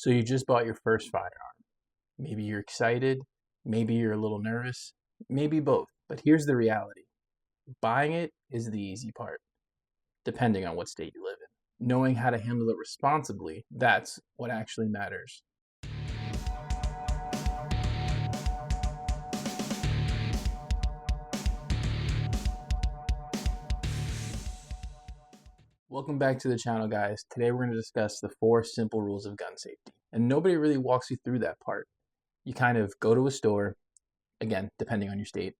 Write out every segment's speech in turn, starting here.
So you just bought your first firearm. Maybe you're excited, maybe you're a little nervous, maybe both. But here's the reality. Buying it is the easy part, depending on what state you live in. Knowing how to handle it responsibly, that's what actually matters. Welcome back to the channel, guys. Today we're going to discuss the 4 simple rules of gun safety. And nobody really walks you through that part. You kind of go to a store, again, depending on your state,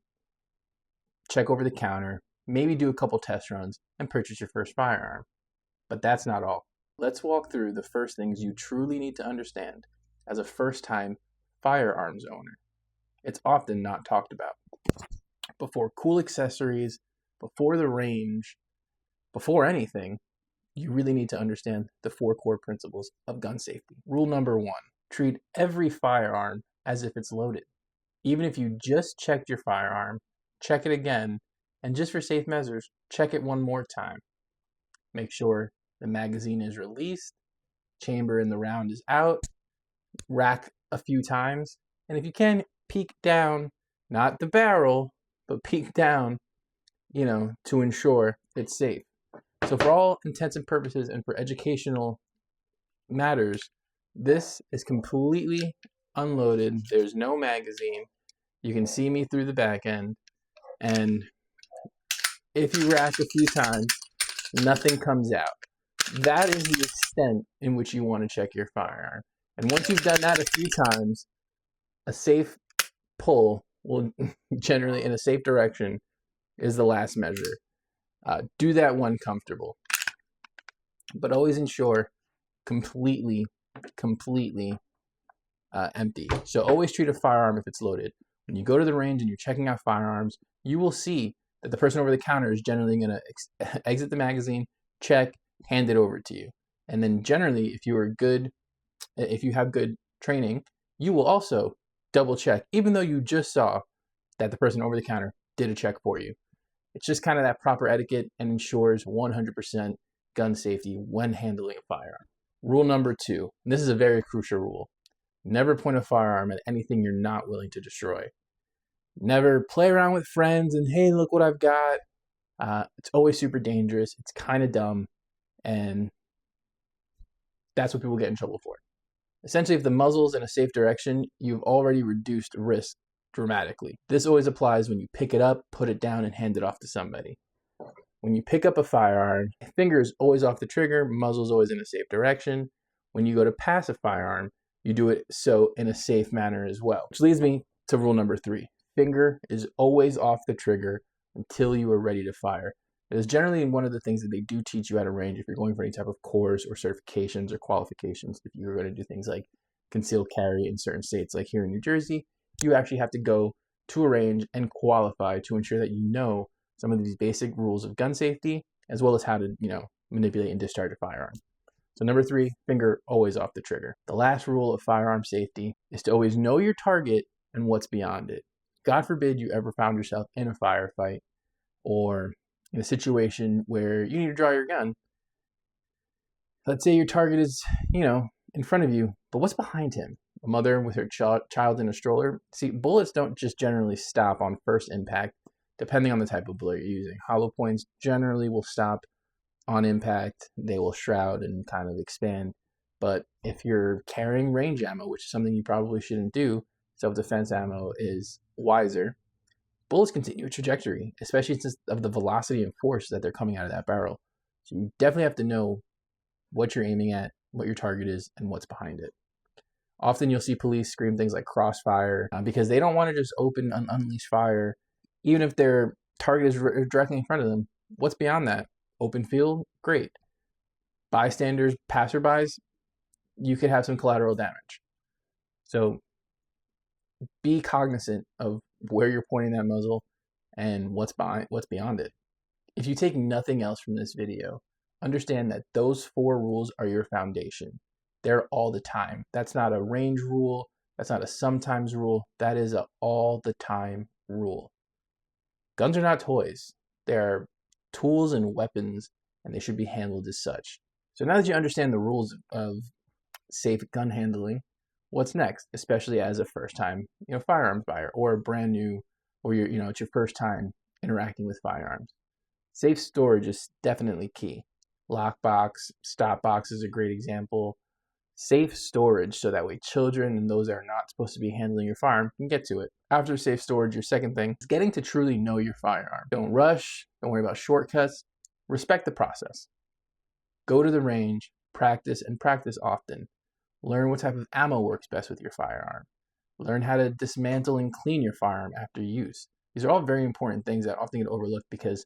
check over the counter, maybe do a couple test runs, and purchase your first firearm. But that's not all. Let's walk through the first things you truly need to understand as a first-time firearms owner. It's often not talked about. Before cool accessories, before the range, before anything, you really need to understand the 4 core principles of gun safety. Rule number 1, treat every firearm as if it's loaded. Even if you just checked your firearm, check it again, and just for safe measures, check it one more time. Make sure the magazine is released, chamber in the round is out, rack a few times, and if you can, peek down, not the barrel, but peek down, to ensure it's safe. So for all intents and purposes and for educational matters, this is completely unloaded. There's no magazine. You can see me through the back end. And if you rack a few times, nothing comes out. That is the extent in which you want to check your firearm. And once you've done that a few times, a safe pull will generally, in a safe direction, is the last measure. Do that when comfortable, but always ensure completely empty. So always treat a firearm if it's loaded. When you go to the range and you're checking out firearms, you will see that the person over the counter is generally going to exit the magazine, check, hand it over to you. And then generally, if you have good training, you will also double check, even though you just saw that the person over the counter did a check for you. It's just kind of that proper etiquette and ensures 100% gun safety when handling a firearm. Rule number 2, and this is a very crucial rule. Never point a firearm at anything you're not willing to destroy. Never play around with friends and, hey, look what I've got. It's always super dangerous. It's kind of dumb. And that's what people get in trouble for. Essentially, if the muzzle's in a safe direction, you've already reduced risk dramatically. This always applies when you pick it up, put it down, and hand it off to somebody. When you pick up a firearm, finger is always off the trigger, muzzle's always in a safe direction. When you go to pass a firearm, you do it so in a safe manner as well. Which leads me to rule number 3. Finger is always off the trigger until you are ready to fire. It is generally one of the things that they do teach you at a range if you're going for any type of course or certifications or qualifications. If you're going to do things like concealed carry in certain states, like here in New Jersey, you actually have to go to a range and qualify to ensure that you know some of these basic rules of gun safety, as well as how to, manipulate and discharge a firearm. So number 3, finger always off the trigger. The last rule of firearm safety is to always know your target and what's beyond it. God forbid you ever found yourself in a firefight or in a situation where you need to draw your gun. Let's say your target is, in front of you, but what's behind him? A mother with her child in a stroller. See, bullets don't just generally stop on first impact, depending on the type of bullet you're using. Hollow points generally will stop on impact. They will shroud and kind of expand. But if you're carrying range ammo, which is something you probably shouldn't do, self-defense ammo is wiser, bullets continue a trajectory, especially since of the velocity and force that they're coming out of that barrel. So you definitely have to know what you're aiming at, what your target is, and what's behind it. Often you'll see police scream things like crossfire because they don't want to just open and unleash fire, even if their target is directly in front of them. What's beyond that? Open field? Great. Bystanders, passerbys, you could have some collateral damage. So be cognizant of where you're pointing that muzzle and what's beyond it. If you take nothing else from this video, understand that those 4 rules are your foundation. They're all the time. That's not a range rule. That's not a sometimes rule. That is a all the time rule. Guns are not toys. They're tools and weapons, and they should be handled as such. So now that you understand the rules of safe gun handling, what's next? Especially as a first-time, firearms buyer, or a brand new, or it's your first time interacting with firearms. Safe storage is definitely key. Lockbox, stop box is a great example. Safe storage, so that way children and those that are not supposed to be handling your firearm can get to it. After safe storage, your second thing is getting to truly know your firearm. Don't rush, don't worry about shortcuts, respect the process. Go to the range, practice, and practice often. Learn what type of ammo works best with your firearm. Learn how to dismantle and clean your firearm after use. These are all very important things that often get overlooked because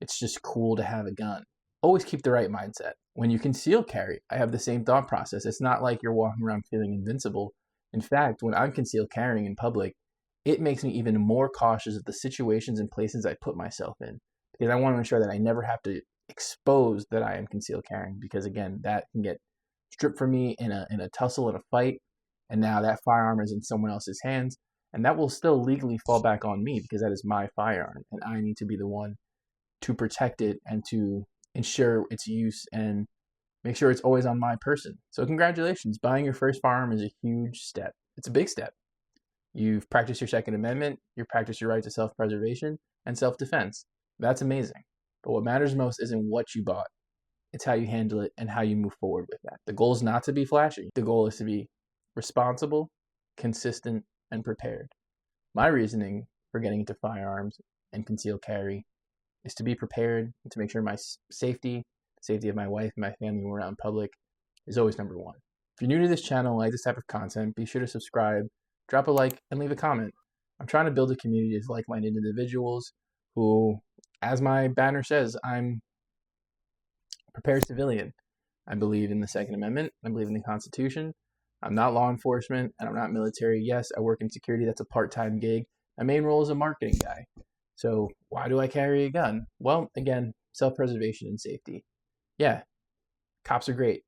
it's just cool to have a gun. Always keep the right mindset. When you conceal carry, I have the same thought process. It's not like you're walking around feeling invincible. In fact, when I'm concealed carrying in public, it makes me even more cautious of the situations and places I put myself in, because I want to ensure that I never have to expose that I am concealed carrying, because again, that can get stripped from me in a tussle, in a fight, and now that firearm is in someone else's hands, and that will still legally fall back on me because that is my firearm, and I need to be the one to protect it and to ensure its use and make sure it's always on my person. So congratulations, buying your first firearm is a huge step. It's a big step. You've practiced your Second Amendment, you've practiced your right to self-preservation and self-defense. That's amazing. But what matters most isn't what you bought. It's how you handle it and how you move forward with that. The goal is not to be flashy. The goal is to be responsible, consistent, and prepared. My reasoning for getting into firearms and concealed carry is to be prepared and to make sure my safety, the safety of my wife and my family when we're out in public, is always number one. If you're new to this channel, like this type of content, be sure to subscribe, drop a like, and leave a comment. I'm trying to build a community of like-minded individuals who, as my banner says, I'm a prepared civilian. I believe in the Second Amendment. I believe in the Constitution. I'm not law enforcement, and I'm not military. Yes, I work in security. That's a part-time gig. My main role is a marketing guy. So why do I carry a gun? Well, again, self-preservation and safety. Yeah, cops are great.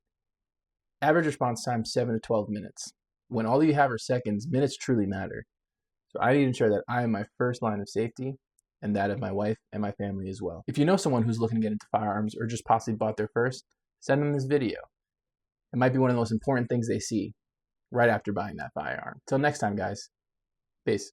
Average response time, 7 to 12 minutes. When all you have are seconds, minutes truly matter. So I need to ensure that I am my first line of safety and that of my wife and my family as well. If you know someone who's looking to get into firearms or just possibly bought their first, send them this video. It might be one of the most important things they see right after buying that firearm. Till next time, guys. Peace.